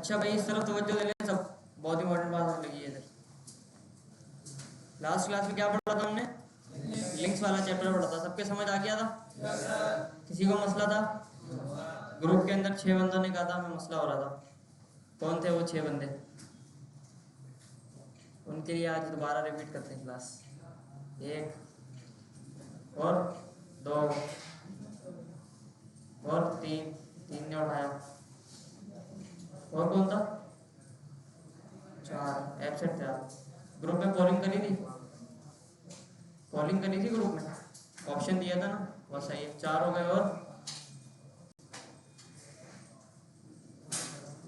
अच्छा भाई इस तरफ तवज्जो दे लें सब, बहुत इंपॉर्टेंट बात होने लगी है इधर। लास्ट क्लास में क्या पढ़ा था हमने? लिंक्स वाला चैप्टर पढ़ा था, सबके समझ आ गया था? किसी को मसला था? ग्रुप के अंदर 6 बंदों ने कहा था हमें मसला हो रहा था। कौन थे वो 6 बंदे? उनके लिए आज दोबारा रिपीट करते हैं क्लास। 1 और 2 और 3 ने उठाया। और कौन था? 4 एब्सेंट थे आप। ग्रुप में पोलिंग करी थी? पोलिंग करी थी ग्रुप में, ऑप्शन दिया था ना, बस सही है। 4 हो गए और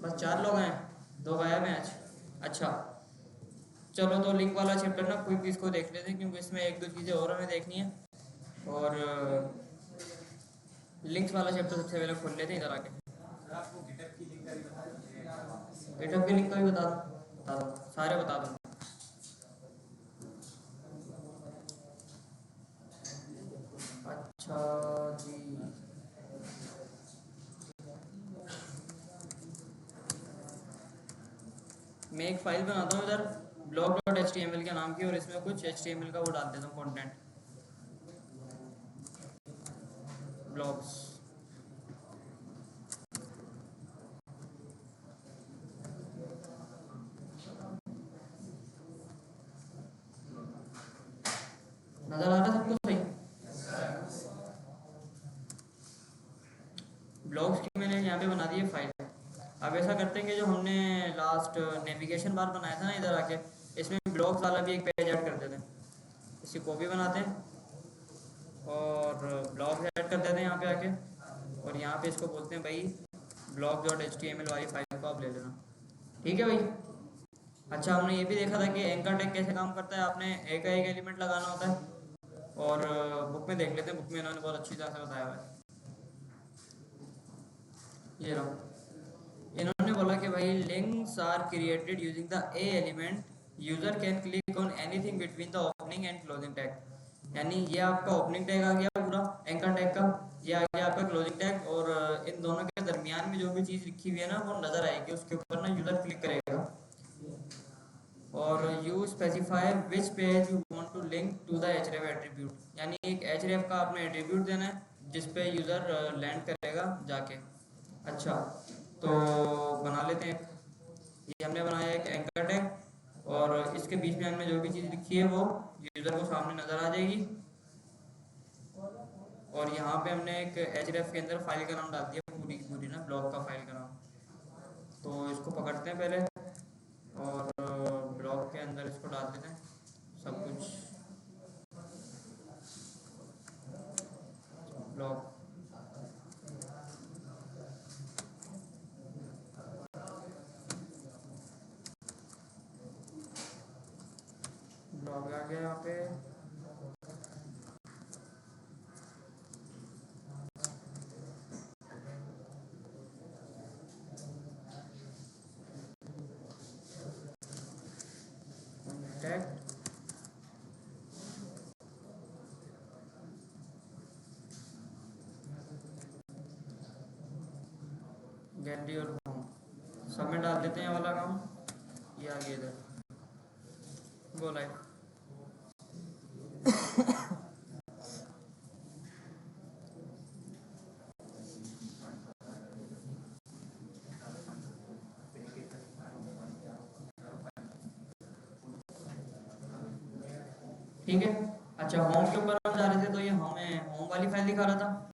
बस 4 लोग हैं, 2 गायब हैं आज। अच्छा चलो तो लिंक वाला चैप्टर ना क्विक इसको देख लेते हैं, क्योंकि इसमें 1-2 चीज़ें और हमें देखनी है। और लिंक्स वाला चैप्टर सबसे पहले खोल लेते हैं इधर आके। आपको गिटहब की लिंक का भी बता दीजिए। गिटहब की लिंक का भी बता दो, सारे बता दो। अच्छा जी, मैं एक फाइल बनाता हूँ इधर blog.html के नाम की, और इसमें कुछ html का वो डाल देता हूँ कंटेंट, ब्लॉग्स। नजर आ रहा है सबको सही? ब्लॉग्स की मैंने यहाँ पे बना दी है फाइल। अब ऐसा करते हैं कि जो हमने लास्ट नेविगेशन बार बनाया था ना इधर आके, इसमें ब्लॉग्स वाला भी एक पेज ऐड कर देते हैं। इसी कॉपी बनाते हैं और ब्लॉग्स ऐड कर देते हैं यहाँ पे आके, और यहाँ पे इसको बोलते हैं भाई blog.html वाली फाइल को आप ले लेना। ठीक है भाई। अच्छा हमने ये भी देखा था कि एंकर टैग कैसे काम करता है। आपने एक का एक एलिमेंट लगाना होता है, और बुक में देख लेते हैं, बुक में इन्होंने बहुत अच्छी तरह से बताया हुआ है। ये रहा, इन्होंने बोला कि भाई links are created using the a element, user can click on anything between the opening and closing tag. यानी ये आपका ओपनिंग टैग आ गया पूरा एंकर टैग का, ये आ गया आपका क्लोजिंग टैग, और इन दोनों के दरमियान में जो भी चीज़ लिखी हुई है ना वो नज़र आएगी, उसके ऊपर ना यूज़र क्लिक करेगा। और you specify which page you want to link to the href attribute, यानी एक एचरेफ का आपने एट्रीब्यूट देना है जिस पे यूज़र लैंड करेगा जाके। अच्छा तो बना लेते हैं। ये हमने बनाया एक एंकर टैग, और इसके बीच में हमने जो भी चीज़ लिखी है वो यूज़र को सामने नज़र आ जाएगी। और यहाँ पे हमने एक एचरेफ के अंदर फाइल का नाम डाल दिया, पूरी की पूरी ना ब्लॉग का फाइल का नाम। तो इसको पकड़ते हैं पहले, और ब्लॉग के अंदर इसको डाल देते हैं सब कुछ। ब्लॉग ब्लॉग आ गया यहाँ पे। कॉन्टैक्ट, गैलरी और होम, सब में डाल देते हैं वाला काम। ये आ गया इधर, गो लाइव। ठीक है। अच्छा होम के ऊपर हम जा रहे थे, तो ये हमें होम वाली फाइल दिखा रहा था।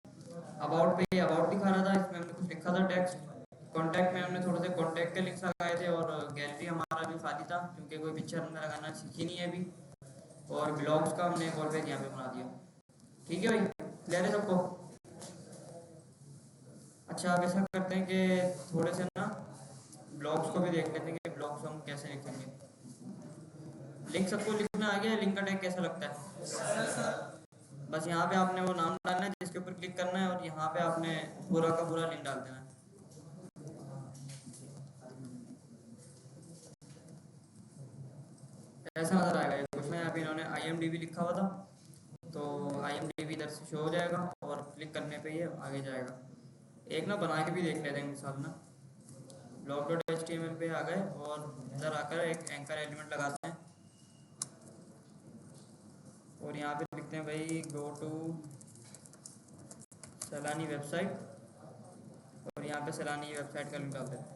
अबाउट पे अबाउट दिखा रहा था, इसमें हमने कुछ लिखा था टेक्स्ट। कॉन्टैक्ट में हमने थोड़े से कॉन्टैक्ट के लिंक्स लगाए थे, और गैलरी हमारा भी खाली था क्योंकि कोई पिक्चर हमने लगाना सीखी नहीं है अभी। और ब्लॉग्स का हमने एक और पेज यहाँ पे बना दिया। ठीक है भाई, क्लियर है सबको? अच्छा अब ऐसा करते हैं कि थोड़े से ना ब्लॉग्स को भी देख लेते हैं कि ब्लॉग्स हम कैसे लिखेंगे। लिंक सबको लिखना आ गया? लिंक का टैग कैसा लगता है? बस यहाँ पे आपने वो नाम डालना है जिसके ऊपर क्लिक करना है, और यहाँ पे आपने पूरा का पूरा लिंक डाल देना है। ऐसा नजर आएगा ये कुछ ना, यहाँ पे इन्होंने IMDb लिखा हुआ था, तो IMDb इधर से शो हो जाएगा, और क्लिक करने पे ये आगे जाएगा। एक ना बना के भी देख लेते हैं मिसाल ना। blog.html पे आ गए और इधर आकर एक एंकर एलिमेंट लगाते हैं और यहाँ पे लिखते हैं भाई गो टू सैलानी वेबसाइट और यहाँ पे सैलानी वेबसाइट का लिंक डाल देते हैं।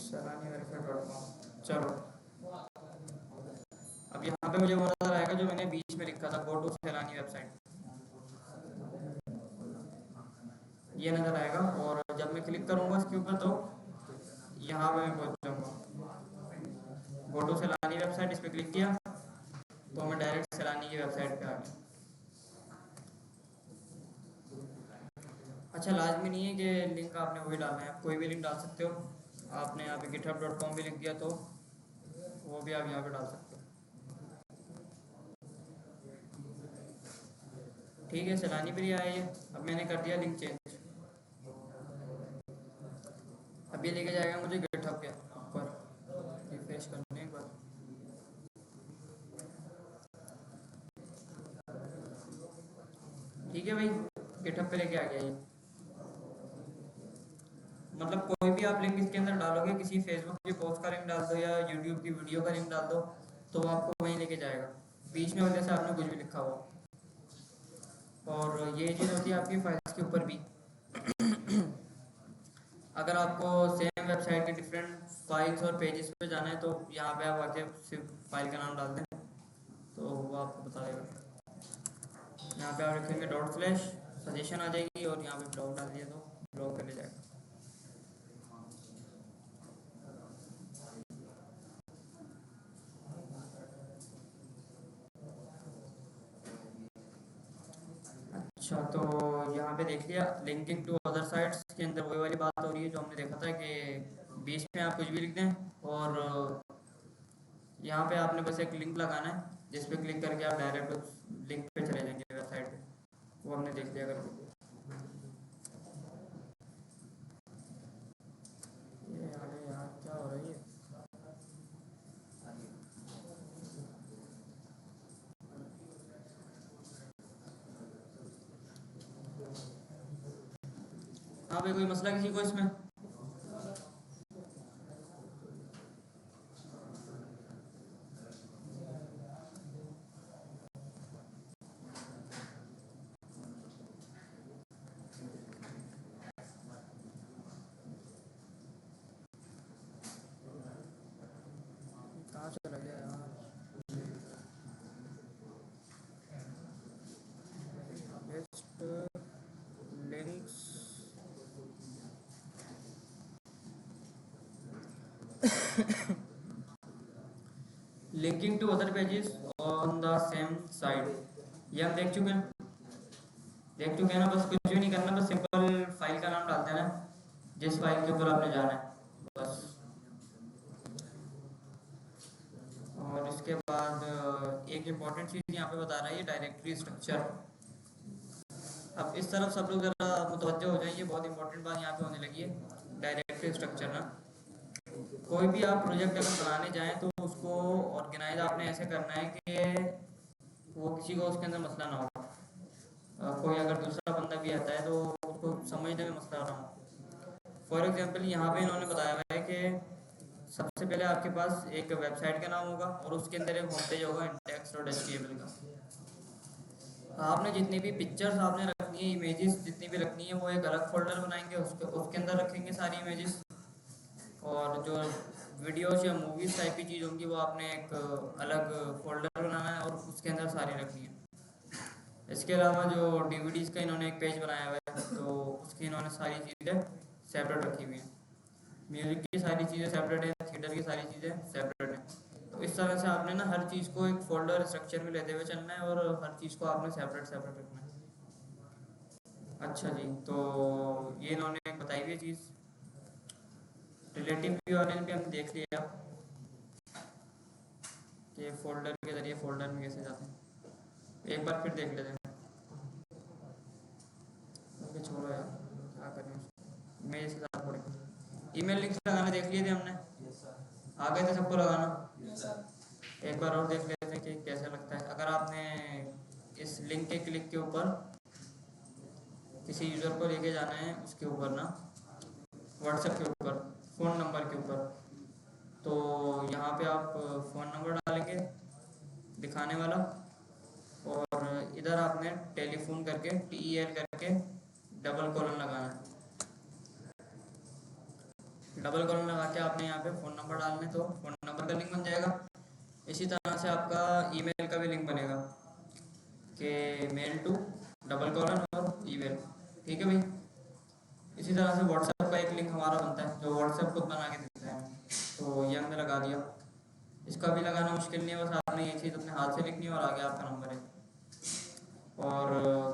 सैलानी वेबसाइट.com। चलो अब यहाँ पे मुझे वो नजर आएगा जो मैंने बीच में लिखा था गो टू सैलानी वेबसाइट, ये नज़र आएगा। और जब मैं क्लिक करूँगा इसके ऊपर तो यहाँ पे मैं पहुँच जाऊँगा गो टू सैलानी वेबसाइट, इस पर क्लिक किया तो मैं डायरेक्ट सैलानी की वेबसाइट पे आ गया। अच्छा, लाजमी नहीं है कि लिंक आपने वही डालना है, आप कोई भी लिंक डाल सकते हो। आपने यहाँ पे github.com भी लिख दिया तो वो भी आप यहाँ पे डाल सकते हो। ठीक है, सैलानी पर ही आया ये। अब मैंने कर दिया लिंक चेंज, अब ये लेके जाएगा मुझे गिटहब के ऊपर। रिफ्रेश करने एक बार, ठीक है भाई, गिटहब पे लेके आ गया ये। मतलब कोई भी आप लिंक इसके अंदर डालोगे, किसी फेसबुक की पोस्ट का लिंक डाल दो या यूट्यूब की वीडियो का लिंक डाल दो तो वो आपको वहीं लेके जाएगा, बीच में वजह से आपने कुछ भी लिखा हुआ। और ये चीज़ होती है आपकी फाइल्स के ऊपर भी। अगर आपको सेम वेबसाइट के डिफरेंट फाइल्स और पेजेस पे जाना है तो यहाँ पे आप आके सिर्फ फाइल का नाम डाल दें तो वो आपको बता देगा। यहाँ पे आप रखेंगे ./ सजेशन आ जाएगी और यहाँ पे ब्लॉग डाल दिया तो ब्लॉग कर ले जाएगा। अच्छा, तो यहाँ पे देख लिया लिंकिंग टू अदर साइट्स के अंदर वही वाली बात हो रही है जो हमने देखा था कि बीच में आप कुछ भी लिख दें और यहाँ पे आपने बस एक लिंक लगाना है जिस पे क्लिक करके आप डायरेक्ट उस लिंक पे चले जाएंगे वेबसाइट पे। वो हमने देख लिया करके। ये आगे यार क्या हो रही है? हाँ भाई, कोई मसला किसी को इसमें? कहाँ चला गया यार? Best links linking to other pages on the same site, ये हम देख चुके हैं। ना, बस कुछ भी नहीं करना, बस सिंपल फाइल का नाम डाल देना जिस फाइल के ऊपर आपने जाना है बस। और इसके बाद एक इम्पॉर्टेंट चीज़ यहाँ पे बता रहा है ये डायरेक्टरी स्ट्रक्चर। अब इस तरफ सब लोग ज़रा मुतवज्जो हो जाइए, बहुत इंपॉर्टेंट बात यहाँ पे होने लगी है। डायरेक्टरी स्ट्रक्चर ना, कोई भी आप प्रोजेक्ट अगर बनाने जाएं तो उसको ऑर्गेनाइज आपने ऐसे करना है कि वो किसी को उसके अंदर मसला ना हो। कोई अगर दूसरा बंदा भी आता है तो उसको समझने में मसला ना हो। फॉर एग्जांपल यहाँ पे इन्होंने बताया हुआ है कि सबसे पहले आपके पास एक वेबसाइट का नाम होगा और उसके अंदर एक होम पेज होगा index.html का। आपने जितनी भी पिक्चर्स आपने रखनी है, इमेजेस जितनी भी रखनी है, वो एक अलग फोल्डर बनाएंगे, उसके अंदर रखेंगे सारी इमेजेस। और जो वीडियोस या मूवीज़ टाइप की चीज़ होंगी वो आपने एक अलग फोल्डर बनाना है और उसके अंदर सारी रखनी है। इसके अलावा जो डीवीडीज़ का इन्होंने एक पेज बनाया हुआ है तो उसकी इन्होंने सारी चीज़ें सेपरेट रखी हुई हैं। म्यूज़िक की सारी चीज़ें सेपरेट है, थिएटर की सारी चीज़ें सेपरेट हैं। तो इस तरह से आपने ना हर चीज़ को एक फोल्डर स्ट्रक्चर में लेते हुए चलना है और हर चीज़ को आपने सेपरेट सेपरेट रखना है। अच्छा जी, तो ये इन्होंने बताई हुई चीज़। रिलेटिव यूआरएल भी हमने देख लिया कि फोल्डर के ज़रिए फोल्डर में कैसे जाते हैं। एक बार फिर देख लेते हैं। छोड़ो यार, क्या करें, मैं इसके साथ पढ़ेंगे। ईमेल लिंक्स लगाना देख लिए थे हमने, आ गए थे सबको लगाना। एक बार और देख लेते हैं कि कैसा लगता है। अगर आपने इस लिंक के क्लिक के ऊपर किसी यूज़र को लेके जाना है उसके ऊपर ना, व्हाट्सएप के ऊपर, फ़ोन नंबर के ऊपर, तो यहाँ पे आप फ़ोन नंबर डालेंगे दिखाने वाला, और इधर आपने टेलीफोन करके TEL करके डबल कॉलन लगाना है। डबल कॉलन लगा के आपने यहाँ पे फ़ोन नंबर डालने, तो फ़ोन नंबर का लिंक बन जाएगा। इसी तरह से आपका ईमेल का भी लिंक बनेगा कि मेल टू डबल कॉलन और ईमेल। ठीक है भाई। इसी तरह से व्हाट्सएप का एक लिंक हमारा बनता है जो व्हाट्सएप खुद बना के देता है, तो ये हमने लगा दिया। इसका भी लगाना मुश्किल नहीं है, बस आपने ये चीज़ अपने हाथ से लिखनी है और आगे आपका नंबर है। और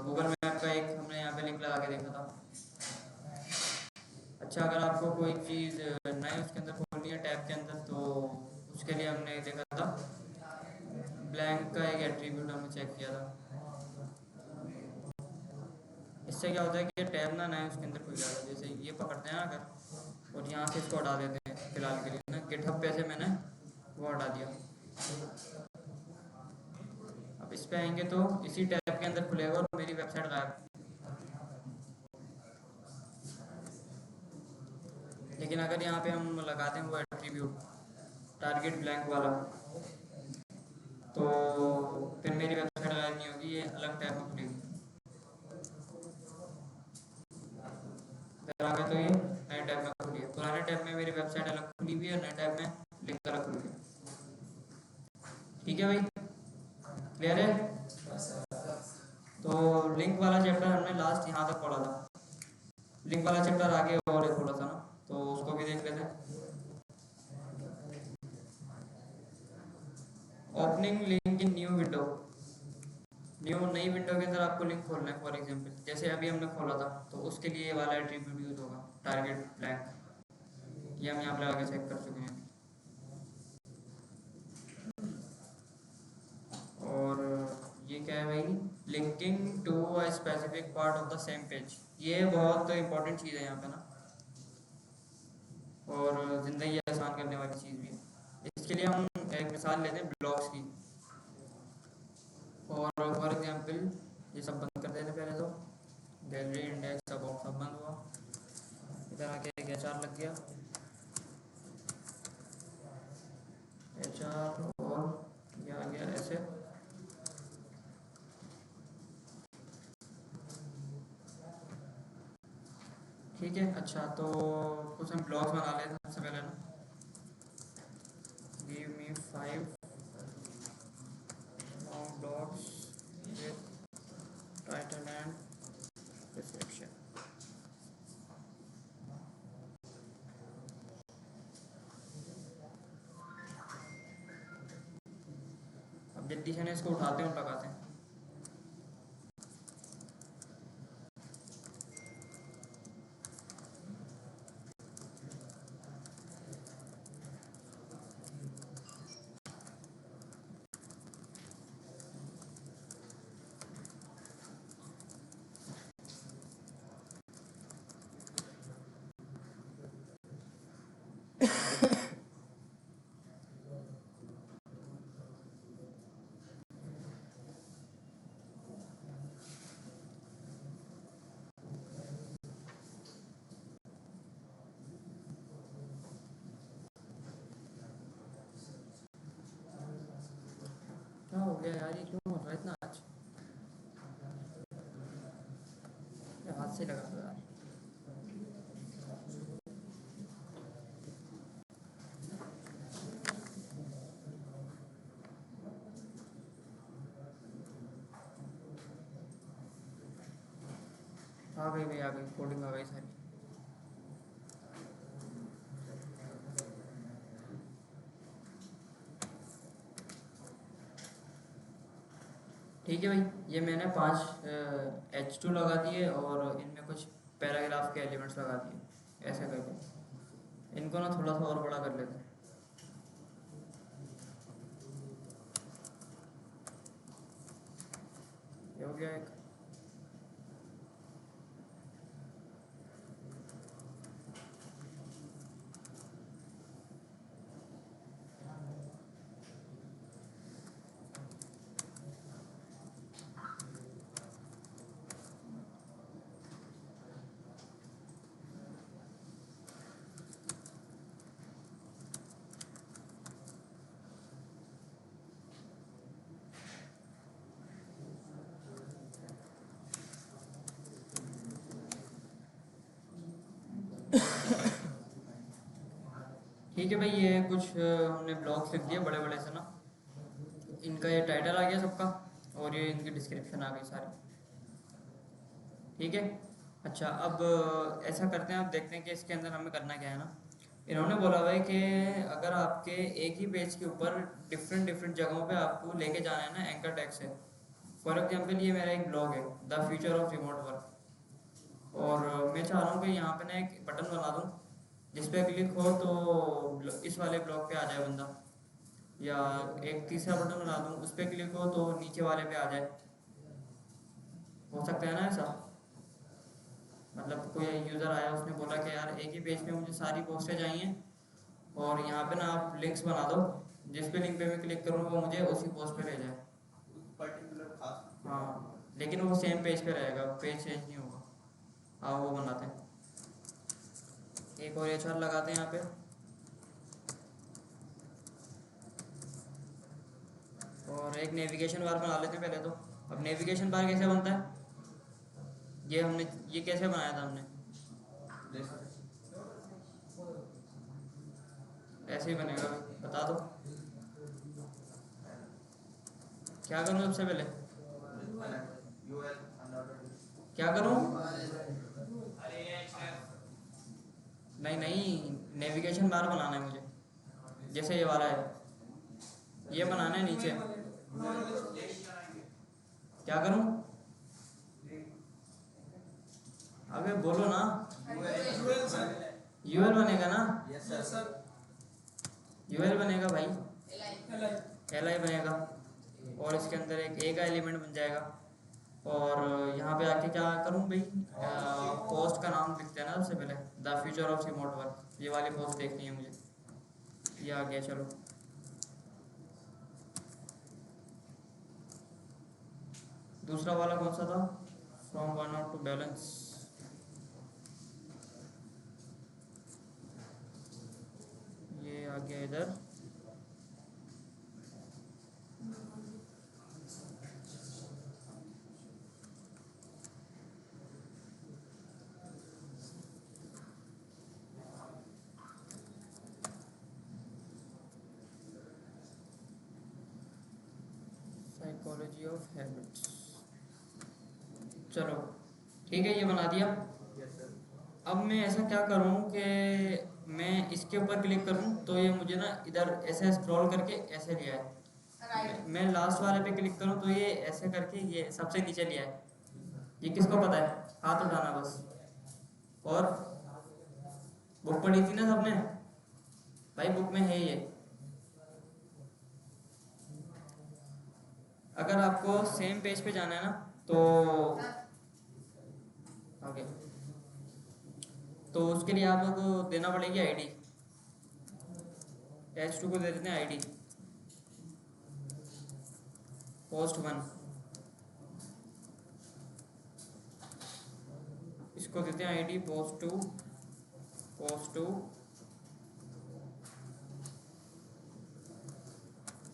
गूगल मैप का एक हमने यहाँ पे लिंक लगा के देखा था। अच्छा, अगर आपको कोई चीज़ नई उसके अंदर खोलनी है टैब के अंदर, तो उसके लिए हमने देखा था ब्लैंक का एक एट्रीब्यूट हमने चेक किया था। इससे क्या होता है कि टैब ना नए उसके अंदर खुल जाता है। जैसे ये पकड़ते हैं ना अगर, और यहाँ से इसको हटा देते हैं फिलहाल के लिए ना, गिटहब पे से मैंने वो हटा दिया। अब इस पे आएंगे तो इसी टैब के अंदर खुलेगा और मेरी वेबसाइट गायब। लेकिन अगर यहाँ पे हम लगाते हैं वो एट्रीब्यूट टारगेट ब्लैंक वाला, तो फिर मेरी वेबसाइट गायब नहीं होगी, ये अलग टैब में खुलेगी। फिर आगे तो ये नए टैब में खुली है, पुराने टैब में मेरी वेबसाइट अलग खुली हुई है, नए टैब में लिंक अलग खुली है। ठीक है भाई, क्लियर है? तो लिंक वाला चैप्टर हमने लास्ट यहाँ तक पढ़ा था। लिंक वाला चैप्टर आगे और है थोड़ा सा ना, तो उसको भी देख लेते हैं। Opening link in new window, नई विंडो के अंदर आपको लिंक खोलना है। फॉर एग्जांपल जैसे अभी हमने खोला था, तो उसके लिए ये वाला एट्रीब्यूट यूज होगा, टारगेट ब्लैंक। ये हम यहाँ पर आगे चेक कर चुके हैं। और ये क्या है भाई, linking to a specific part of the same page. ये बहुत इंपॉर्टेंट चीज़ है यहाँ पे ना, और ज़िंदगी आसान करने वाली चीज़ भी है। इसके लिए हम एक मिसाल लेते हैं ब्लॉग्स की। और फॉर एग्जांपल ये सब बंद कर देते पहले, तो गैलरी इंडेक्स सब बंद हुआ। इधर आके एक HR लग गया, HR, और ये आ गया ऐसे। ठीक है। अच्छा, तो कुछ हम ब्लॉग्स बना लेते हैं सबसे पहले ना। Give me 5 long blogs with title and description. अब जल्दी से इसको उठाते हैं और लगाते हैं। क्या हो गया यार, ये क्यों हो रहा है इतना आज? ये हाथ से लगा दो यार। आ गई भाई, आ गई, कोडिंग आ गई सारी। ठीक है भाई, ये मैंने 5 H2 लगा दिए और इनमें कुछ पैराग्राफ के एलिमेंट्स लगा दिए ऐसे करके। इनको ना थोड़ा सा और बड़ा कर लेते हैं। ये हो गया एक। ठीक है भाई, ये कुछ हमने ब्लॉग्स लिख दिए बड़े बड़े से ना, इनका ये टाइटल आ गया सबका, और ये इनकी डिस्क्रिप्शन आ गई सारी। ठीक है। अच्छा, अब ऐसा करते हैं, अब देखते हैं कि इसके अंदर हमें करना क्या है ना। इन्होंने बोला हुआ है कि अगर आपके एक ही पेज के ऊपर डिफरेंट डिफरेंट जगहों पे आपको लेके जाना है ना एंकर टैग से। फॉर एग्जांपल ये मेरा एक ब्लॉग है, the future of remote work, और मैं चाह रहा हूँ कि यहाँ पे ना एक बटन बना दूँ जिस पे क्लिक हो तो इस वाले ब्लॉग पे आ जाए बंदा, या एक तीसरा बटन बना दूँ उस पर क्लिक हो तो नीचे वाले पे आ जाए। हो सकता है ना ऐसा? मतलब कोई यूज़र आया, उसने बोला कि यार एक ही पेज पे मुझे सारी पोस्टें चाहिए, और यहाँ पे ना आप लिंक्स बना दो, जिस पे लिंक पे मैं क्लिक करूँ वो मुझे उसी पोस्ट पे ले जाए। पर्टिकुलर खास। हाँ, लेकिन वो सेम पेज पे रहेगा, पेज चेंज नहीं होगा। हाँ, वो बनाते हैं। एक और एचआर लगाते हैं यहाँ पे, और एक नेविगेशन बार बना लेते हैं पहले तो। अब नेविगेशन बार कैसे बनता है, ये कैसे बनाया था हमने? ऐसे ही बनेगा, बता दो क्या करूँ सबसे पहले, क्या करूँ? नहीं नहीं, नेविगेशन बार बनाना है मुझे, जैसे ये वाला है, ये बनाना है नीचे। क्या करूँ? अबे बोलो ना। यूएल बनेगा ना? यूएल बनेगा भाई, एल आई बनेगा, और इसके अंदर एक ए का एलिमेंट बन जाएगा। और यहाँ पे आके क्या करूँ भाई, पोस्ट का नाम लिखते हैं ना सबसे पहले, the future of remote work, ये वाली पोस्ट देखनी है मुझे। ये आ गया, चलो। दूसरा वाला कौन सा था? From one out to balance, ये आ गया इधर। साइकोलॉजी ऑफ हैबिट्स, चलो ठीक है, ये बना दिया। अब मैं ऐसा क्या करूं कि मैं इसके ऊपर क्लिक करूं तो ये मुझे ना इधर ऐसे स्क्रॉल करके ऐसे लिया है। मैं लास्ट वाले पे क्लिक करूं तो ये ऐसे करके ये सबसे नीचे लिया है। ये किसको पता है? हाथ उठाना बस। और बुक पढ़ी थी ना सबने भाई, बुक में है ये। अगर आपको सेम पेज पे जाना है ना तो ओके, तो उसके लिए आप लोग को देना पड़ेगी आईडी। H2 को दे देते हैं आईडी, पोस्ट 1, इसको देते हैं आईडी पोस्ट 2,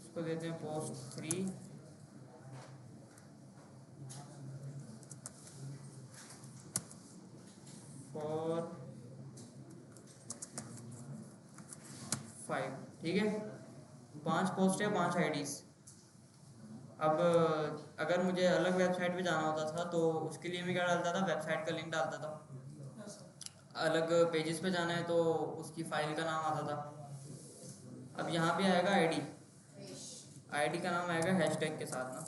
इसको देते हैं पोस्ट 3, और 5। ठीक है, 5 पोस्ट है, 5 आईडीज। अब अगर मुझे अलग वेबसाइट पे जाना होता था तो उसके लिए मैं क्या डालता था, वेबसाइट का लिंक डालता था। अलग पेजेस पे जाना है तो उसकी फाइल का नाम आता था। अब यहाँ पे आएगा आईडी, आईडी का नाम आएगा हैशटैग के साथ ना,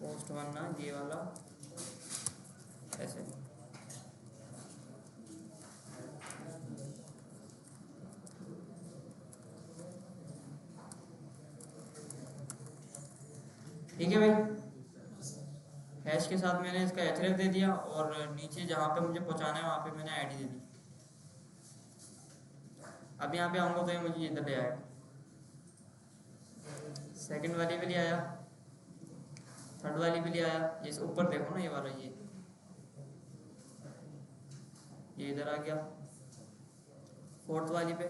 पोस्ट 1 ना, ये वाला ऐसे। ठीक है भाई, हैश के साथ मैंने इसका एथरेफ दे दिया, और नीचे जहाँ पे मुझे पहुँचाना है वहाँ पे मैंने आईडी दे दी। अब यहाँ पे आऊँगा तो ये मुझे इधर ले आएगा, सेकंड वाली पे ले आया, थर्ड वाली पे ले आया, ये ऊपर देखो ना, ये वाला ये इधर आ गया, फोर्थ वाली पे,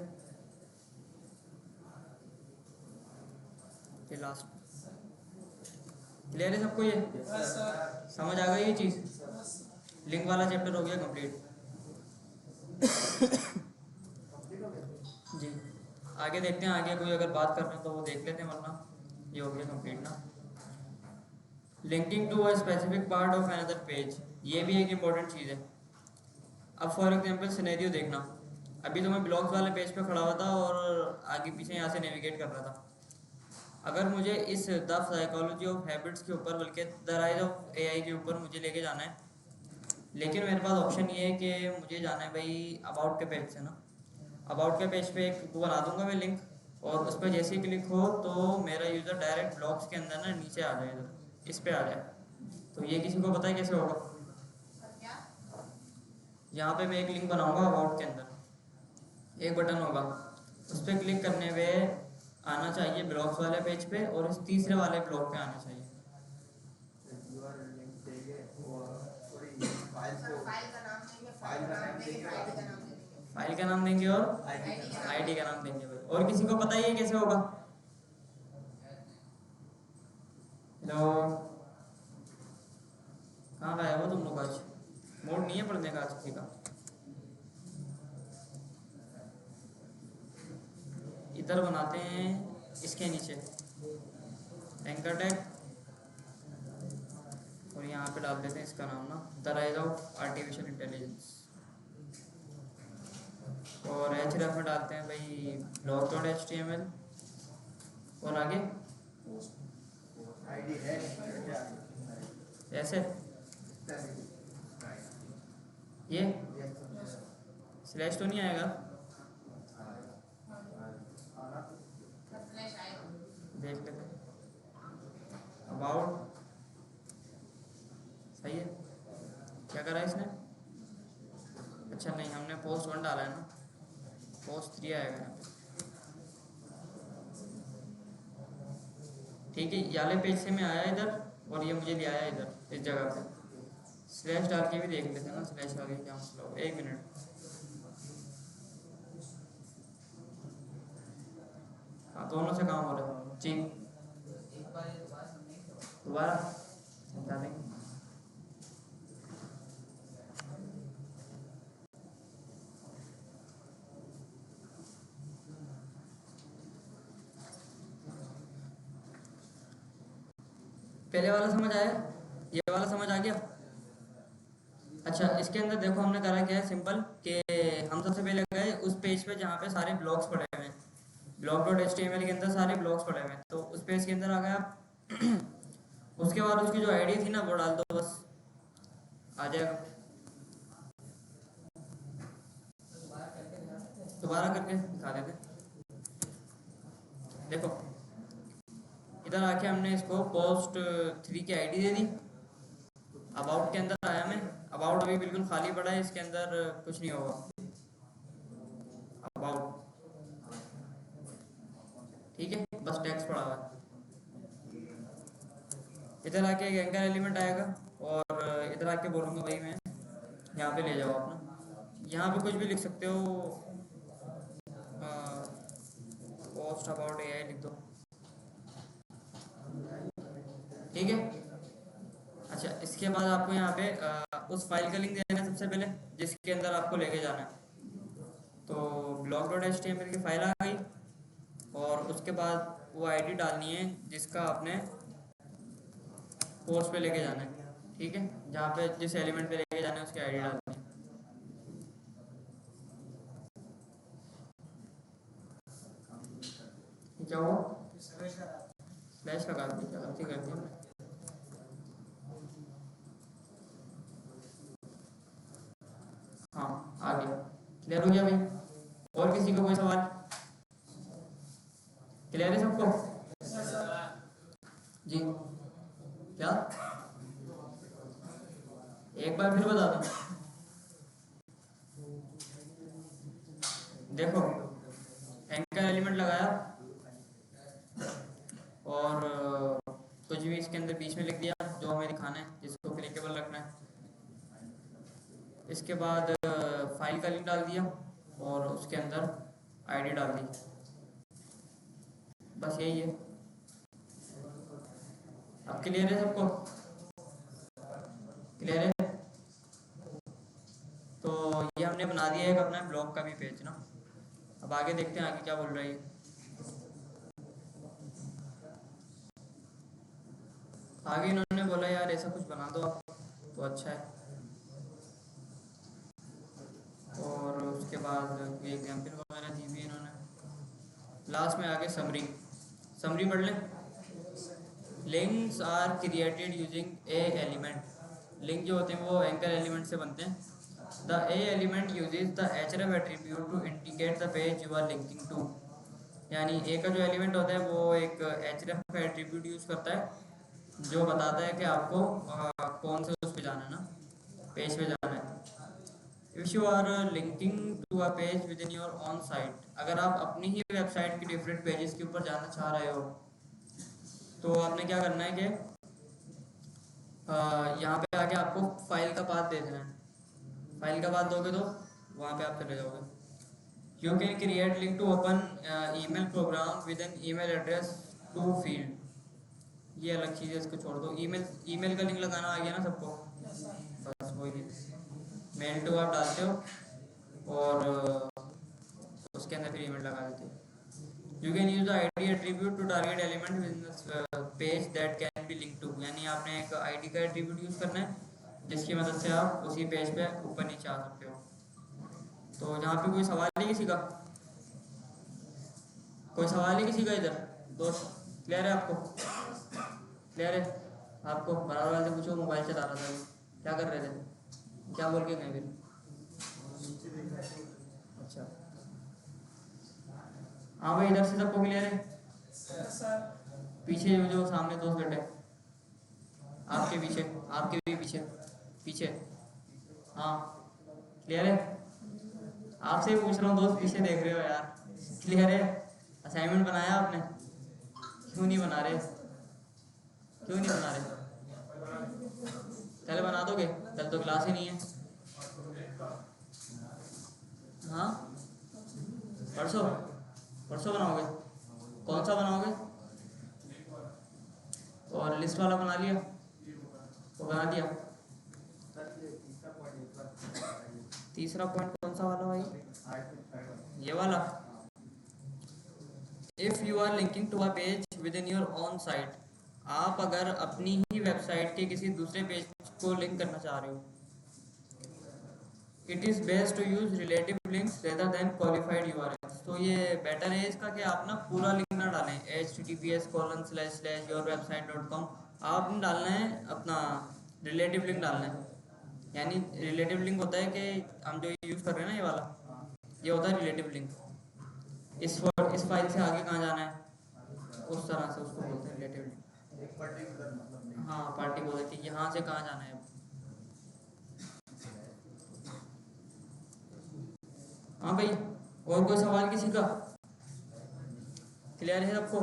ये लास्ट। क्लियर है सबको? ये समझ आ गई ये चीज़? लिंक वाला चैप्टर हो गया कंप्लीट। आगे देखते हैं, आगे कोई अगर बात कर रहे हैं तो वो देख लेते हैं, वरना ये हो गया कंप्लीट ना। Linking to a specific part of another page, ये भी एक इम्पोर्टेंट चीज़ है। अब फॉर एग्जांपल सिनेरियो देखना, अभी तो मैं ब्लॉग्स वाले पेज पे खड़ा हुआ था और आगे पीछे यहाँ से नेविगेट कर रहा था। अगर मुझे इस द साइकोलॉजी ऑफ हैबिट्स के ऊपर, बल्कि द राइज ऑफ एआई के ऊपर मुझे लेके जाना है, लेकिन मेरे पास ऑप्शन ये है कि मुझे जाना है भाई अबाउट के पेज से ना। अबाउट के पेज पे एक बना दूंगा मैं लिंक, और उस पर जैसे ही क्लिक हो तो मेरा यूज़र डायरेक्ट ब्लॉग्स के अंदर ना नीचे आ जाए, इधर इस पे आ जाए। तो ये किसी को पता है कैसे होगा? यहाँ पे मैं एक लिंक बनाऊंगा अबाउट के अंदर, एक बटन होगा, उस पर क्लिक करने पे आना चाहिए ब्लॉग्स वाले पेज पे, और इस तीसरे वाले ब्लॉग पे आना चाहिए। फाइल का नाम देंगे और आईडी का नाम देंगे भाई। और किसी को पता ही है कैसे होगा? हेलो, कहाँ गए हो तुम लोग? आज मूड नहीं है पढ़ने का आज किसी का? इधर बनाते हैं इसके नीचे एंकर टैग, और यहाँ पे डाल देते हैं इसका नाम ना, the rise of artificial intelligence, और href में डालते हैं भाई blog.html, और आगे ऐसे ये स्लैश तो नहीं आएगा? देख लेते हैं। अबाउट सही है, क्या करा इसने? अच्छा नहीं, हमने पोस्ट 1 डाला है ना, पोस्ट 3 आएगा यहाँ पे। ठीक है, याले पेज से मैं आया इधर, और ये मुझे ले आया इधर इस जगह पे। स्लैश डाल के भी देख लेते हैं ना, स्लैश डाल के क्या मसला हो। 1 मिनट, हाँ दोनों से काम हो रहा है जी। दोबारा बता देंगे। पहले वाला समझ आया? ये वाला समझ आ गया? अच्छा, इसके अंदर देखो हमने करा क्या है सिंपल, कि हम सबसे पहले गए उस पेज पे जहाँ पे सारे ब्लॉग्स पड़े हुए हैं, blog.html के अंदर सारे ब्लॉग्स पड़े हुए हैं, तो उस पेज के अंदर आ गए आप। उसके बाद उसकी जो आईडी थी ना वो डाल दो, बस आ जाएगा। दोबारा करके दिखा देते। देखो इधर आके हमने इसको पोस्ट 3 की आईडी दे दी। अबाउट के अंदर आया मैं, अबाउट अभी बिल्कुल खाली पड़ा है, इसके अंदर कुछ नहीं होगा। अबाउट ठीक है, बस टेक्स्ट पड़ा हुआ है। इधर आके एक एंकर एलिमेंट आएगा, और इधर आके बोलूँगा भाई मैं यहाँ पे ले जाओ अपना, यहाँ पे कुछ भी लिख सकते हो, पोस्ट अबाउट एआई लिख दो, ठीक है। अच्छा, इसके बाद आपको यहाँ पे उस फाइल का लिंक देना है सबसे पहले, जिसके अंदर आपको लेके जाना है। तो blog.html की फाइल आ गई, और उसके बाद वो आईडी डालनी है जिसका आपने पोस्ट पे लेके जाना है, ठीक है। जहाँ पे जिस एलिमेंट पे लेके जाना है उसकी आईडी डालनी है। क्या हुआ? स्लैश लगा दी, क्या गलती कर दी हमने? हाँ आ गया, क्लियर हो गया भाई? और किसी को कोई सवाल? क्लियर है सबको जी? क्या एक बार फिर बता दूं? देखो एंकर एलिमेंट लगाया, और कुछ भी इसके अंदर बीच में लिख दिया जो हमें दिखाना है, जिसको क्लिकेबल रखना है। इसके बाद फाइल का लिंक डाल दिया, और उसके अंदर आईडी डाल दी, बस यही है। अब क्लियर है सबको? क्लियर है? तो ये हमने बना दिया है अपना ब्लॉग का भी पेज ना। अब अब आगे देखते हैं आगे क्या बोल रहा है ये। आगे इन्होंने बोला यार ऐसा कुछ बना दो आप तो अच्छा है, और उसके बाद ये एग्जाम्पल वगैरह दी हुई इन्होंने। लास्ट में आगे समरी, समरी पढ़ लें। Links are created using a element. Link जो होते हैं वो एंकर एलिमेंट से बनते हैं। The a element uses the href attribute to indicate the page you are linking to. यानी ए का जो एलिमेंट होता है वो एक href एट्रीब्यूट यूज़ करता है जो बताता है कि आपको कौन से उस पे जाना है ना, पेज पे जाना है। If you are linking to a page within your own site, अगर आप अपनी ही वेबसाइट की डिफरेंट पेजेस के ऊपर जाना चाह रहे हो तो आपने क्या करना है कि यहाँ पे आके आपको फाइल का पाथ दे देना है। फाइल का पाथ दोगे तो वहाँ पे आप चले जाओगे। You can create link to open email program with an email address to field. ये अलग चीज़ है, इसको छोड़ दो। ईमेल का लिंक लगाना आ गया ना सबको, बस वही मेल टू आप डालते हो और उसके अंदर फिर ईमेल लगा देते हो। You can use the ID attribute to target element with page that can be link to. यानी आपने एक आईडी का एट्रीब्यूट यूज़ करना है जिसकी मदद से आप उसी पेज पे ऊपर नीचे आ सकते हो। तो यहाँ पे कोई सवाल है किसी का? कोई सवाल है किसी का इधर? दोस्त क्लियर है आपको? क्लियर है आपको? बराबर वाले से पूछो, मोबाइल चला रहा था, क्या कर रहे थे, क्या बोल के गए फिर? अच्छा हाँ भाई, इधर से सबको क्लियर है? पीछे जो सामने दोस्त बैठे आपके पीछे, आपके भी पीछे पीछे, हाँ क्लियर है? आपसे ही पूछ रहा हूँ दोस्त, पीछे देख रहे हो यार। क्लियर है? असाइनमेंट बनाया आपने? क्यों नहीं बना रहे? क्यों नहीं बना रहे? कल बना दोगे? कल तो क्लास ही नहीं है। हाँ परसों, परसों बनाओगे? कौन सा बनाओगे? और लिस्ट वाला बना लिया? वो बना दिया? तीसरा पॉइंट कौन सा वाला भाई? ये वाला। If you are linking to a page within your own site, आप अगर अपनी ही वेबसाइट के किसी दूसरे पेज को लिंक करना चाह रहे हो, it is best to use relative links rather than qualified URLs. तो ये बेटर है इसका कि आप ना पूरा लिंक ना डालें, https://yourwebsite.com। आप डालना है अपना रिलेटिव लिंक डालना है। यानी रिलेटिव लिंक होता है कि हम जो यूज़ कर रहे हैं ना ये वाला, ये होता है रिलेटिव लिंक। इस फाइल से आगे कहाँ जाना है, उस तरह से उसको बोलते हैं रिलेटिव लिंक। एक पर्टिकुलर मतलब हाँ पार्टी बोल देती है यहाँ से कहाँ जाना है। हाँ भाई, और कोई सवाल किसी का? क्लियर है सबको?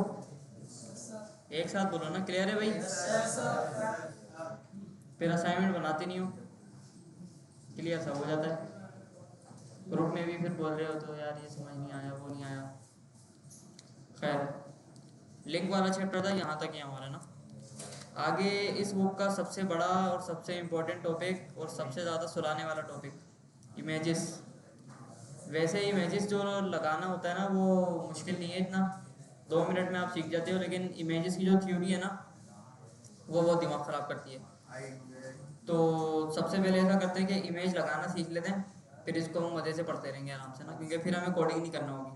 एक साथ बोलो ना, क्लियर है भाई? फिर असाइनमेंट बनाते नहीं हो, क्लियर सब हो जाता है। ग्रुप में भी फिर बोल रहे हो तो यार ये समझ नहीं आया, वो नहीं आया। खैर, लिंक वाला चैप्टर था यहाँ तक ही हमारा ना। आगे इस बुक का सबसे बड़ा और सबसे इम्पोर्टेंट टॉपिक और सबसे ज़्यादा सुलाने वाला टॉपिक, इमेजेस। वैसे इमेजेस जो लगाना होता है ना वो मुश्किल नहीं है इतना, 2 मिनट में आप सीख जाते हो। लेकिन इमेजेस की जो थ्योरी है ना वो बहुत दिमाग ख़राब करती है। तो सबसे पहले ऐसा करते हैं कि इमेज लगाना सीख लेते हैं, फिर इसको हम मज़े से पढ़ते रहेंगे आराम से ना, क्योंकि फिर हमें कोडिंग नहीं करना होगी।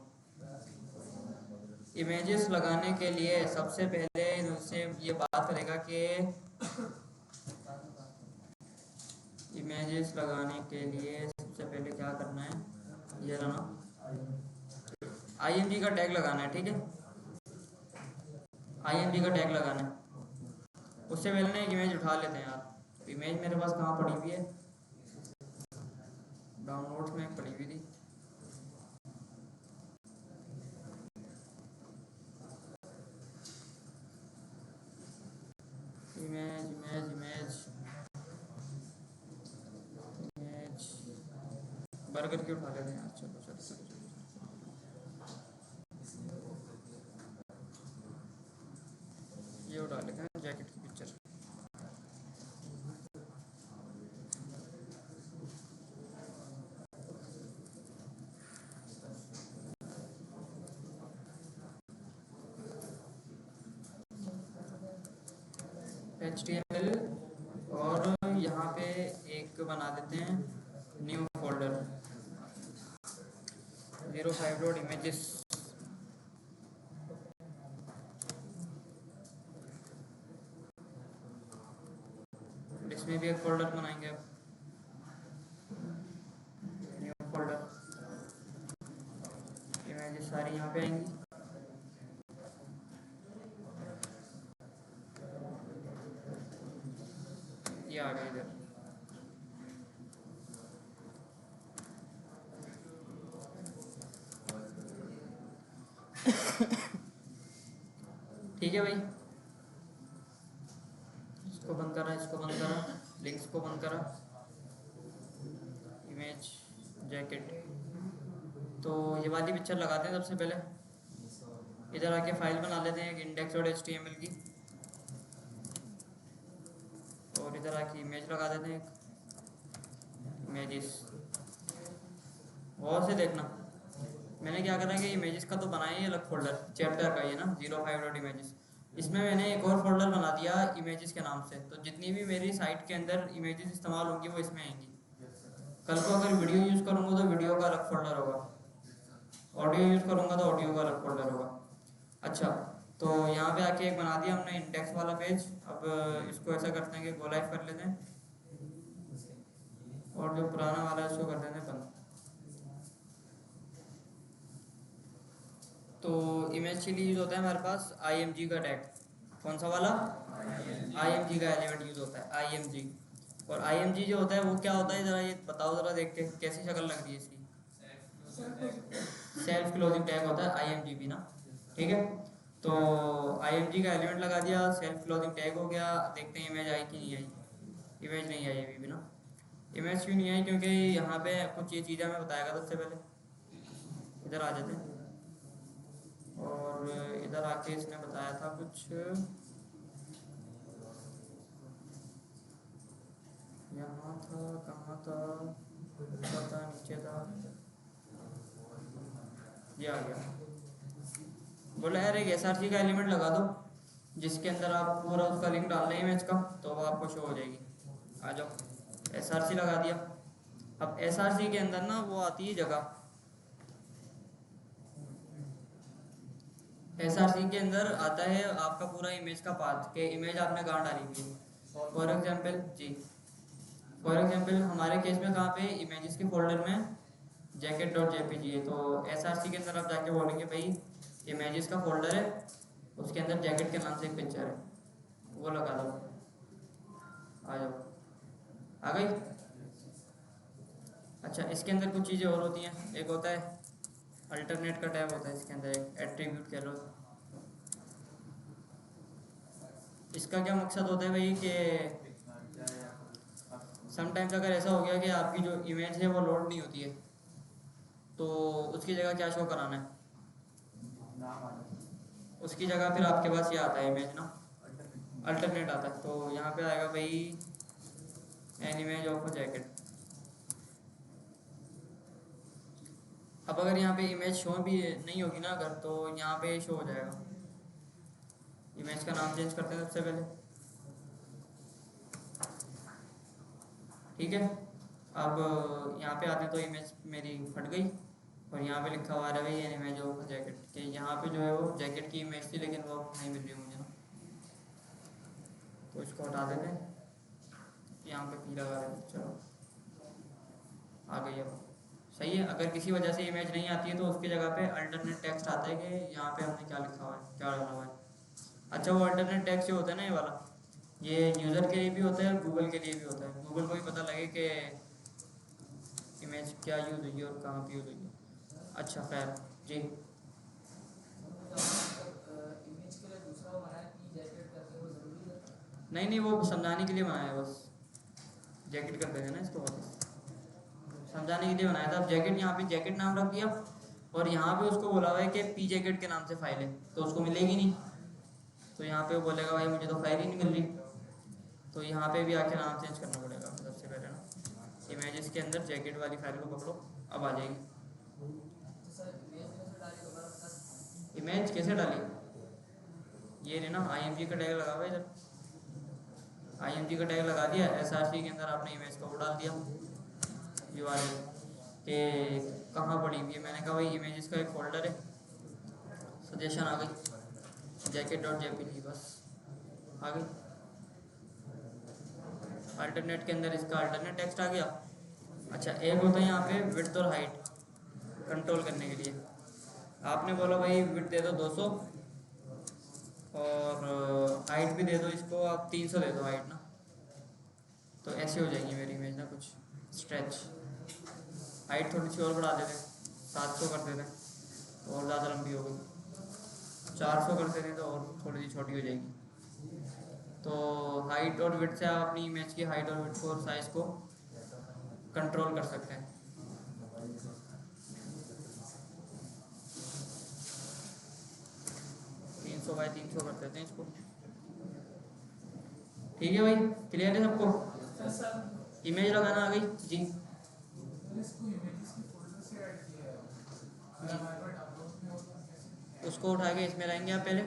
इमेजेस लगाने के लिए सबसे पहले उससे ये बात करेगा कि इमेजेस लगाने के लिए सबसे पहले क्या करना है, ये ना IMG का टैग लगाना है। ठीक है, IMG का टैग लगाना है। उससे पहले ना एक इमेज उठा लेते हैं यार। इमेज मेरे पास कहाँ पड़ी हुई है, डाउनलोड्स में पड़ी हुई थी। Image image image image burger की उठा लेते हैं यार। चलो चलो चलो चलो, ये उठा लेते हैं जैकेट की पिक्चर। HTML और यहाँ पे एक बना देते हैं न्यू फोल्डर 05.images। इसमें भी एक फोल्डर बनाएंगे अब, न्यू फोल्डर। इमेजेस सारी यहाँ पे आएंगी। ये आ गया इधर। ठीक है भाई, इसको बंद करा, इसको बंद करा, लिंक्स को बंद करा, इमेज जैकेट। तो ये वाली पिक्चर लगाते हैं सबसे पहले। इधर आके फाइल बना लेते हैं एक index.html की, और इधर आके इमेज लगा देते हैं एक इमेजेस। और से देखना, मैंने क्या करा कि इमेजेस का तो बनाया ही अलग फोल्डर, चैप्टर का ये ना 05.images। इसमें मैंने एक और फोल्डर बना दिया इमेजेस के नाम से। तो जितनी भी मेरी साइट के अंदर इमेजेस इस्तेमाल होंगी वो इसमें आएंगी। कल को अगर वीडियो यूज़ करूँगा तो वीडियो का अलग फोल्डर होगा, ऑडियो यूज़ करूँगा तो ऑडियो का अलग फोल्डर होगा। अच्छा, तो यहाँ पे आके एक बना दिया हमने इंडेक्स वाला पेज। अब इसको ऐसा करते हैं कि गो लाइव कर लेते हैं, और जो पुराना वाला है उसको कर देते हैं बंद। तो इमेज के लिए यूज़ होता है हमारे पास IMG का टैग। कौन सा वाला? IMG का एलिमेंट यूज़ होता है, IMG। और IMG जो होता है वो क्या होता है, ज़रा ये बताओ ज़रा, देख के कैसी शक्ल लग रही है इसकी। सेल्फ क्लोजिंग टैग होता है IMG भी ना, ठीक है। तो IMG का एलिमेंट लगा दिया, सेल्फ क्लोजिंग टैग हो गया। देखते हैं इमेज आई कि नहीं आई। इमेज नहीं आई अभी भी ना। इमेज क्यों नहीं आई? क्योंकि यहाँ पे कुछ ये चीज़ें हमें बताएगा सबसे पहले। इधर आ जाते हैं, और इधर आके इसने बताया था कुछ, यहाँ था, कहाँ था, ऊपर था, नीचे था, ये आ गया। बोला यार एक SRC का एलिमेंट लगा दो जिसके अंदर आप पूरा उसका लिंक डाल दें इमेज का, तो वो आपको शो हो जाएगी। आ जाओ, SRC लगा दिया। अब SRC के अंदर ना वो आती है जगह, SRC के अंदर आता है आपका पूरा इमेज का पाथ, के इमेज आपने कहाँ डाली हुई है। फॉर एग्जाम्पल जी, फॉर एग्जाम्पल हमारे केस में कहाँ पे, इमेजेस के फोल्डर में jacket.jpg है। तो SRC के अंदर आप जाके बोलेंगे भाई इमेजेस का फोल्डर है, उसके अंदर जैकेट के नाम से एक पिक्चर है, वो लगा दो। आ जाओ, आ गई। अच्छा, इसके अंदर कुछ चीज़ें और होती हैं। एक होता है अल्टरनेट का टैब होता है, इसके अंदर एक एट्रीब्यूट कह लो। इसका क्या मकसद होता है भाई कि समटाइम्स अगर ऐसा हो गया कि आपकी जो इमेज है वो लोड नहीं होती है, तो उसकी जगह क्या शो कराना है, उसकी जगह फिर आपके पास ये आता है इमेज ना, अल्टरनेट आता है। तो यहाँ पे आएगा भाई an image of a jacket. अब अगर यहाँ पे इमेज शो भी नहीं होगी ना अगर, तो यहाँ पे शो हो जाएगा। इमेज का नाम चेंज करते हैं सबसे पहले, ठीक है। अब यहाँ पे आते हैं तो इमेज मेरी फट गई, और यहाँ पे लिखा हुआ है भाई एन इमेज ऑफ जैकेट, कि यहाँ पे जो है वो जैकेट की इमेज थी लेकिन वो नहीं मिल रही मुझे ना। तो इसको हटा देते हैं, यहाँ पे पी लगा देते हैं। चलो आ गई अब, सही है। अगर किसी वजह से इमेज नहीं आती है तो उसकी जगह पे अल्टरनेट टेक्स्ट आता है कि यहाँ पे हमने क्या लिखा हुआ है, क्या डाला हुआ है। अच्छा, वो अल्टरनेट टेक्स्ट जो होता है ना, ये वाला, ये यूज़र के लिए भी होता है और गूगल के लिए भी होता है। गूगल को भी पता लगे कि इमेज क्या यूज़ हुई है और कहाँ पे यूज़ हुई है। अच्छा खैर जी, नहीं नहीं, वो समझाने के लिए बनाया है बस, जैकेट कर देंगे ना इसको, वापस समझाने के लिए बनाया था। अब जैकेट, यहाँ पे जैकेट नाम रख दिया, और यहाँ पे उसको बोला हुआ है कि पी जैकेट के नाम से फाइल है, तो उसको मिलेगी नहीं। तो यहाँ पे वो बोलेगा भाई मुझे तो फाइल ही नहीं मिल रही। तो यहाँ पे भी आके नाम चेंज करना पड़ेगा सबसे पहले ना। इमेजेस के अंदर जैकेट वाली फाइल को पकड़ो, अब आ जाएगी। इमेज कैसे डाली, ये ना IMG का टैग लगा हुआ है इधर, IMG का टैग लगा दिया, SRC के अंदर आपने इमेज को डाल दिया URL कि कहाँ पड़ी हुई है। मैंने कहा भाई इमेजेस का एक फोल्डर है, सजेशन आ गई jacket.jpg, बस आ गई। अल्टरनेट के अंदर इसका अल्टरनेट टेक्स्ट आ गया। अच्छा, एक होता है यहाँ पे विड्थ और हाइट कंट्रोल करने के लिए। आपने बोला भाई विड्थ दे दो 200 और हाइट भी दे दो इसको आप 300 दे दो हाइट ना, तो ऐसे हो जाएगी मेरी इमेज ना कुछ स्ट्रेच। हाइट थोड़ी सी और बढ़ा देते, 700 कर देते तो और ज़्यादा लंबी हो गई, 400 कर देते तो और थोड़ी सी छोटी हो जाएगी। तो हाइट और विड्थ से आप अपनी इमेज की हाइट और विड्थ को और साइज़ को कंट्रोल कर सकते हैं। 300 बाई 300 कर देते हैं इसको। ठीक है भाई, क्लियर है सबको? इमेज लगाना आ गई जी। उसको उठा के इसमें लाएंगे आप। पहले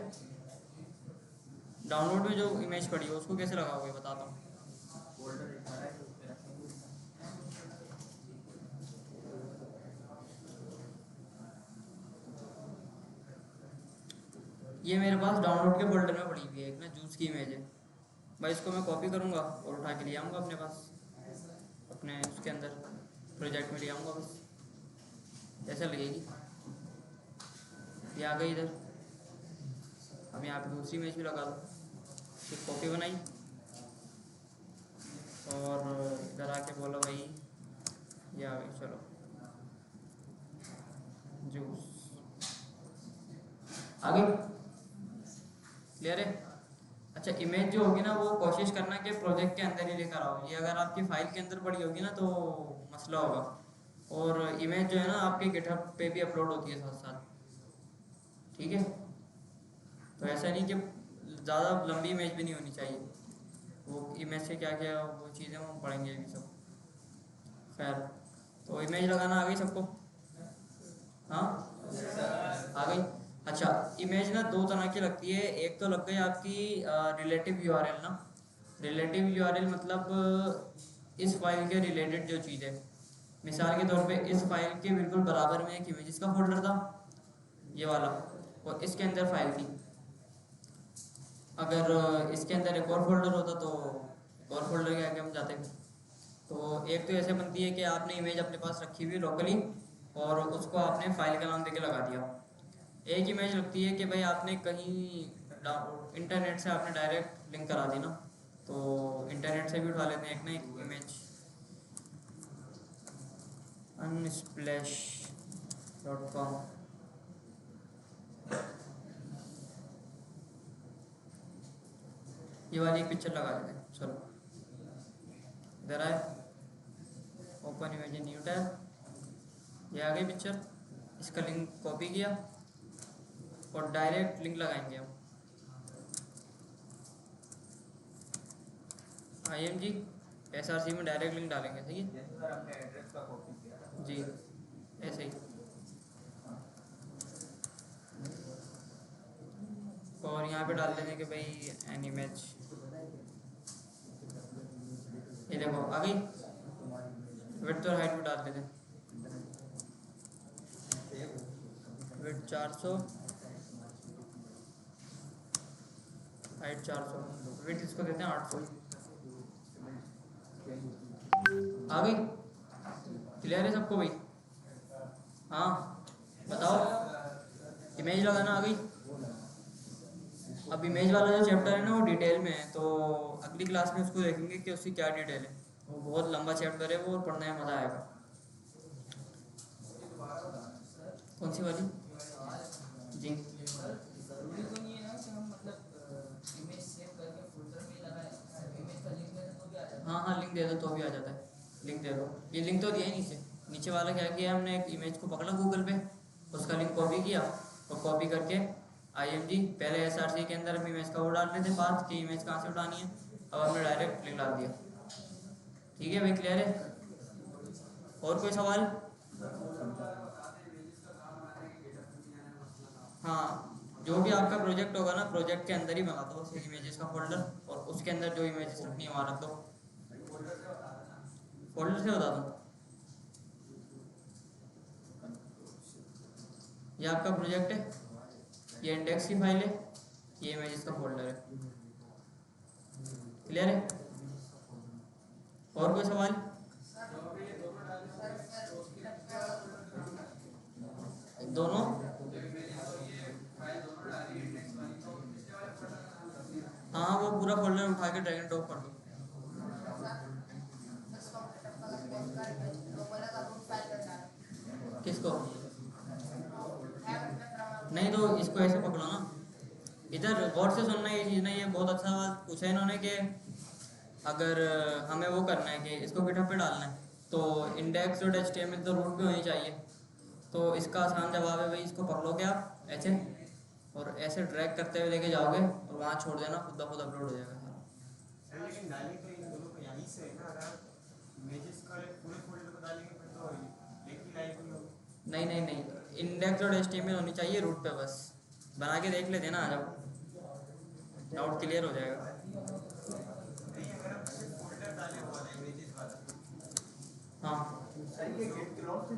डाउनलोड में जो इमेज पड़ी है उसको कैसे लगाओगे बताता हूँ। ये मेरे पास डाउनलोड के फोल्डर में पड़ी हुई है एक ना जूस की इमेज है भाई। इसको मैं कॉपी करूँगा और उठा के ले आऊँगा अपने पास, अपने उसके अंदर प्रोजेक्ट में ले आऊँगा, बस ऐसा लगेगी। ये आ गई इधर। अब यहाँ पे दूसरी इमेज भी लगा दो, फिर कॉपी बनाई और इधर आके बोला भाई ये आ गई, चलो जूस आ गई। क्लियर है? अच्छा, इमेज जो होगी ना वो कोशिश करना कि प्रोजेक्ट के अंदर ही लेकर आओ। ये अगर आपकी फाइल के अंदर पड़ी होगी ना तो मसला होगा। और इमेज जो है ना आपके गिटहब पे भी अपलोड होती है साथ साथ, ठीक है? तो ऐसा नहीं कि ज़्यादा लंबी इमेज भी नहीं होनी चाहिए। वो इमेज से क्या क्या वो चीज़ें हम पढ़ेंगे अभी सब। खैर, तो इमेज लगाना आ गई सबको? हाँ आ गई। अच्छा, इमेज ना दो तरह की लगती है। एक तो लग गई आपकी रिलेटिव यूआरएल ना। रिलेटिव यूआरएल मतलब इस फाइल के रिलेटेड जो चीज़ है। मिसाल के तौर पे इस फाइल के बिल्कुल बराबर में एक इमेजेस का फोल्डर था, ये वाला, और इसके अंदर फाइल थी। अगर इसके अंदर एक और फोल्डर होता तो एक और फोल्डर के आगे हम जाते। तो एक तो ऐसे बनती है कि आपने इमेज अपने पास रखी हुई लोकली और उसको आपने फाइल का नाम देके लगा दिया। एक इमेज लगती है कि भाई आपने कहीं इंटरनेट से आपने डायरेक्ट लिंक करा दी ना, तो इंटरनेट से भी उठा लेते हैं एक ना एक इमेज। unsplash.com ये वाली एक पिक्चर लगा देते हैं। चलो इधर आए, ओपन इमेज न्यू टैब, ये आ गई पिक्चर। इसका लिंक कॉपी किया और डायरेक्ट लिंक लगाएंगे हम IMG SRC में डायरेक्ट लिंक डालेंगे। सही है एड्रेस का कॉपी किया जी, ऐसे ही। और यहाँ पे डाल देंगे कि भाई एन इमेज, ये देखो आ गई। विड्थ और हाइट भी डाल देते हैं। विड्थ 400, हाइट 400, विड्थ इसको देते हैं 800। आ गई? क्लियर है सबको भाई? हाँ बताओ, इमेज लगाना आ गई? अब इमेज वाला जो चैप्टर है ना वो डिटेल में है, तो अगली क्लास में उसको देखेंगे कि उसकी क्या डिटेल है। वो बहुत लंबा चैप्टर है वो, और पढ़ने में मज़ा आएगा। कौन सी वाली? जी जरूरी तो नहीं है ना कि हम मतलब इमेज सेव करके फोल्डर में लगाएं। इमेज का लिंक दे दो तो भी आ जाता है। हाँ हाँ, लिंक दे दो तो भी आ जाता है। लिंक दे दो, ये लिंक तो दिया ही नीचे। नीचे वाला क्या किया हमने, एक इमेज को पकड़ा गूगल पे, उसका लिंक कॉपी किया और कॉपी करके IMG पहले SRC के अंदर हम इमेज का वो डाल रहे थे बात कि इमेज कहाँ से उठानी है, अब हमने डायरेक्ट लिंक डाल दिया। ठीक है भाई, क्लियर है? और कोई सवाल? हाँ, जो भी आपका प्रोजेक्ट होगा ना प्रोजेक्ट के अंदर ही बना दो इमेजेस का फोल्डर और उसके अंदर जो इमेजेस रखनी है वहाँ रख दो। फोल्डर से बता देना। फोल्डर से बता दूँ? ये आपका प्रोजेक्ट है, ये इंडेक्स की फाइल है, ये इमेजेस का फोल्डर है। क्लियर है? और कोई सवाल? दोनों हाँ, वो पूरा फोल्डर उठा के ड्रैग एंड ड्रॉप कर दो। किसको? नहीं तो इसको ऐसे पकड़ो ना, इधर गौर से सुनना ये चीज़। नहीं, ये बहुत अच्छा बात पूछा है इन्होंने कि अगर हमें वो करना है कि इसको गिटहब पे डालना है तो index.html तो रूट पे होनी चाहिए। तो इसका आसान जवाब है भाई, इसको पकड़ोगे आप ऐसे और ऐसे ड्रैग करते हुए लेके जाओगे और वहाँ छोड़ देना, खुद ब खुद अपलोड हो जाएगा सारा। सर लेकिन डालेंगे तो इन दोनों को यहीं से है ना, अगर इमेजेस का पूरे फोल्डर को डालेंगे फिर तो लिंक ही लाइव नहीं होगी। नहीं नहीं नहीं, index.html होनी चाहिए रूट पे। बस बना के देख लेते ना, आ जाओ, डाउट क्लियर हो जाएगा। नहीं, अगर हम सिर्फ फोल्डर डाले हुआ है इमेजेस वाला, हाँ, सर ये गेट क्लोज से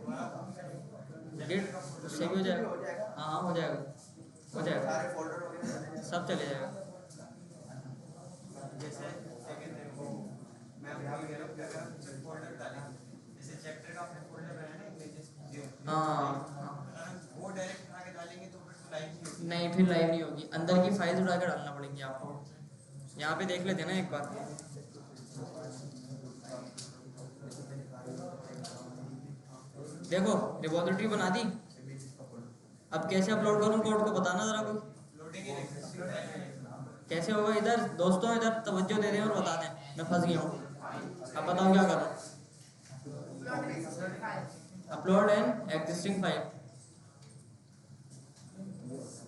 गेट उससे भी हो जाएगा। हाँ हाँ, हो जाएगा, हो जाएगा, सारे फोल्डर वगैरह सब चले जाएगा। जैसे सेकंड है वो, मैं आपको कह रहा हूँ कि अगर हम सिर्फ फोल्डर डालेंगे, जैसे चैप्टर का अपने फोल्डर है ना इमेजेस, हाँ अगर हम वो डायरेक्ट उठा के डालेंगे तो फिर तो लाइव नहीं होगी। नहीं, फिर लाइव नहीं होगी, अंदर की फाइल्स उठा के डालना पड़ेंगी आपको। यहाँ पे देख लेते हैं ना एक बार। देखो, रिपॉजिटरी बना दी, अब कैसे अपलोड करूँ कोड को बताना जरा कोई। लोडिंग इन एक्सिस्टिंग फाइल कैसे होगा? इधर दोस्तों इधर तवज्जो दे दें और बता दें, मैं फंस गया हूँ। अब बताओ क्या करूँ? अपलोड एन एग्जिस्टिंग फाइल,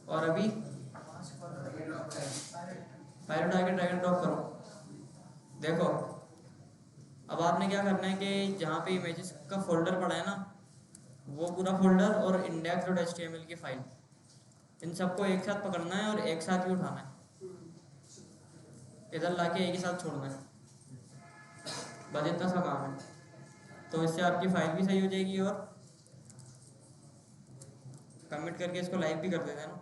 और अभी फाइल उठा के ड्रैग एंड ड्रॉप करो। देखो, अब आपने क्या करना है कि जहाँ पे इमेजेस का फोल्डर पड़ा है ना, वो पूरा फोल्डर और index.html की फाइल, इन सबको एक साथ पकड़ना है और एक साथ ही उठाना है, इधर लाके एक ही साथ छोड़ना है। बस इतना सा काम है, तो इससे आपकी फाइल भी सही हो जाएगी और कमिट करके इसको लाइव भी कर देते हैं ना।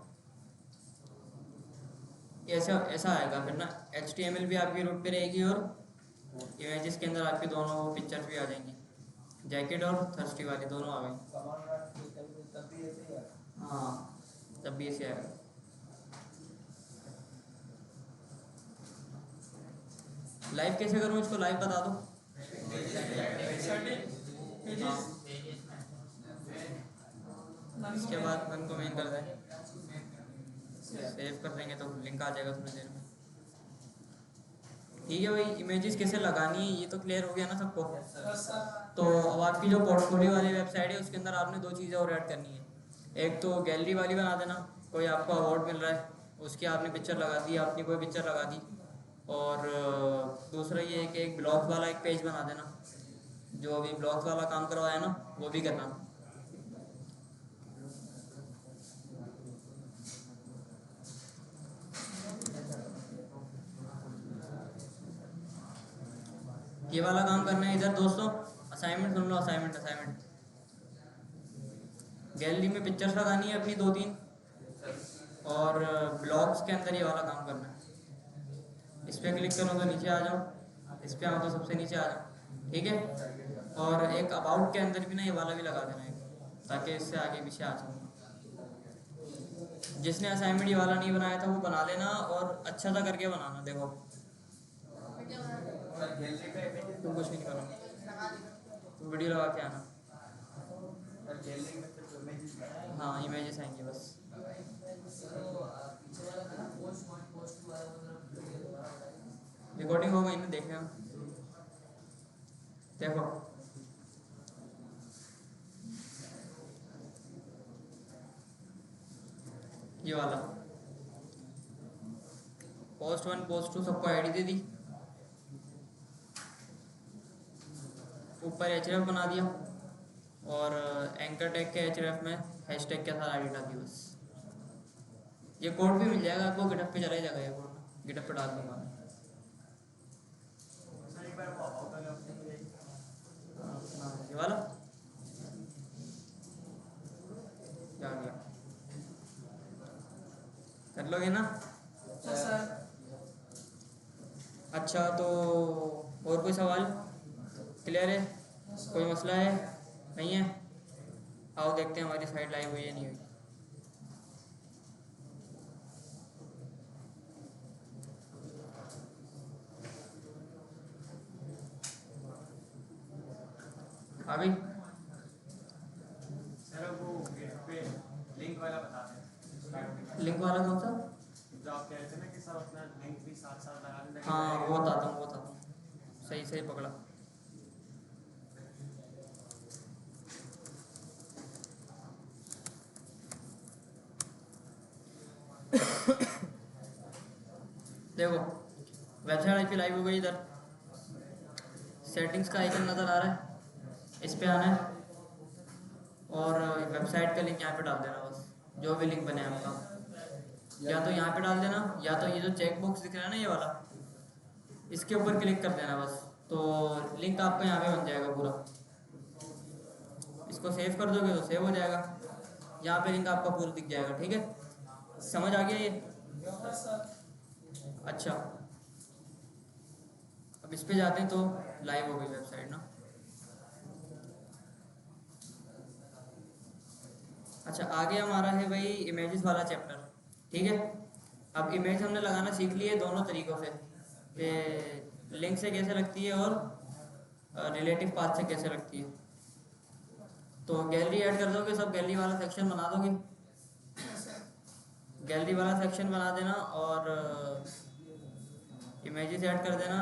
ऐसा ऐसा आएगा फिर ना, HTML भी आपकी रूट पे रहेगी और इमेजेस के अंदर आपकी दोनों पिक्चर्स भी आ जाएंगी, जैकेट और थर्स्टी वाली दोनों आ गई। हाँ, तब भी ऐसे आएगा। लाइव कैसे करूँ इसको? लाइव बता दो। हाँ, इसके बाद मन को मेन कर दें, सेव कर देंगे तो लिंक आ जाएगा थोड़ी देर में। ठीक है भाई, इमेजेस कैसे लगानी है ये तो क्लियर हो गया ना सबको। तो अब आपकी जो पोर्टफोलियो वाली वेबसाइट है उसके अंदर आपने दो चीज़ें और ऐड करनी है। एक तो गैलरी वाली बना देना, कोई आपको अवार्ड मिल रहा है उसकी आपने पिक्चर लगा दी, आपने कोई पिक्चर लगा दी। और दूसरा ये है कि एक ब्लॉग्स वाला एक पेज बना देना, जो अभी ब्लॉग्स वाला काम करवाया ना वो भी करना। ये वाला काम करना है इधर दोस्तों। असाइनमेंट सुन लो, असाइनमेंट असाइनमेंट गैलरी में पिक्चर्स लगानी है अपनी 2-3, और ब्लॉग्स के अंदर ये वाला काम करना है। इस पर क्लिक करो तो नीचे आ जाओ, इस पर आओ तो सबसे नीचे आ जाओ, ठीक है। और एक अबाउट के अंदर भी ना ये वाला भी लगा देना है, ताकि इससे आगे पीछे आ जाओ। जिसने असाइनमेंट ये वाला नहीं बनाया था वो बना लेना और अच्छा सा करके बनाना। देखो तुम कुछ नहीं करो, तुम वीडियो लगा के आना। हाँ, इमेजेस आएंगे बस। रिकॉर्डिंग हो गई ना, देखना। देखो ये वाला पोस्ट 1 पोस्ट 2 सबको आईडी दे दी, ऊपर href बना दिया और एंकर टैग के href में हैशटैग के साथ आईडी डाल दी बस। ये कोड भी मिल जाएगा आपको, गिटहब पे चला जाएगा ये कोड, गिटहब पे डाल दूंगा। कर लोगे ना? अच्छा सर। अच्छा तो और कोई सवाल? क्लियर है? कोई मसला है? नहीं है? आओ देखते हैं हमारी साइड लाइव हुई है नहीं हुई। अभी सर वो गेट पे लिंक वाला बता दें। लिंक वाला कौन सा? जो आप कह रहे थे ना कि सब अपना लिंक भी साथ साथ लगा देना। हाँ वो बताता हूँ, वो बताता हूँ। सही सही पकड़ा। देखो वेबसाइट आईपी लाइव हो गई। इधर सेटिंग्स का आइकन नज़र आ रहा है, इस पे आना है और वेबसाइट का लिंक यहाँ पे डाल देना। बस जो भी लिंक बने आपका, या तो यहाँ पे डाल देना, या तो ये जो चेक बॉक्स दिख रहा है ना ये वाला, इसके ऊपर क्लिक कर देना बस। तो लिंक आपका यहाँ पे बन जाएगा पूरा। इसको सेव कर दोगे तो सेव हो जाएगा, यहाँ पे लिंक आपका पूरा दिख जाएगा। ठीक है, समझ आ गया ये? Yes sir. अच्छा अब इस पे जाते हैं तो लाइव हो गई वेबसाइट ना। अच्छा आगे हमारा है भाई इमेजेस वाला चैप्टर। ठीक है, अब इमेज हमने लगाना सीख लिए दोनों तरीक़ों से, कि लिंक से कैसे लगती है और रिलेटिव पाथ से कैसे लगती है। तो गैलरी ऐड कर दोगे, सब गैलरी वाला सेक्शन बना दोगे। गैलरी वाला सेक्शन बना देना और इमेजेस ऐड कर देना,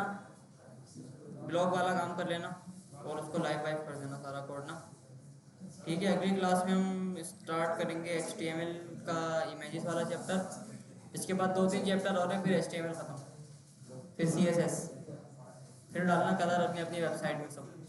ब्लॉग वाला काम कर लेना और उसको लाइव कर देना सारा कोड ना। ठीक है, अगली क्लास में हम स्टार्ट करेंगे HTML का इमेजेस वाला चैप्टर। इसके बाद 2-3 चैप्टर और हैं, फिर HTML ख़त्म, फिर CSS, फिर डालना कलर अपनी अपनी वेबसाइट में सब।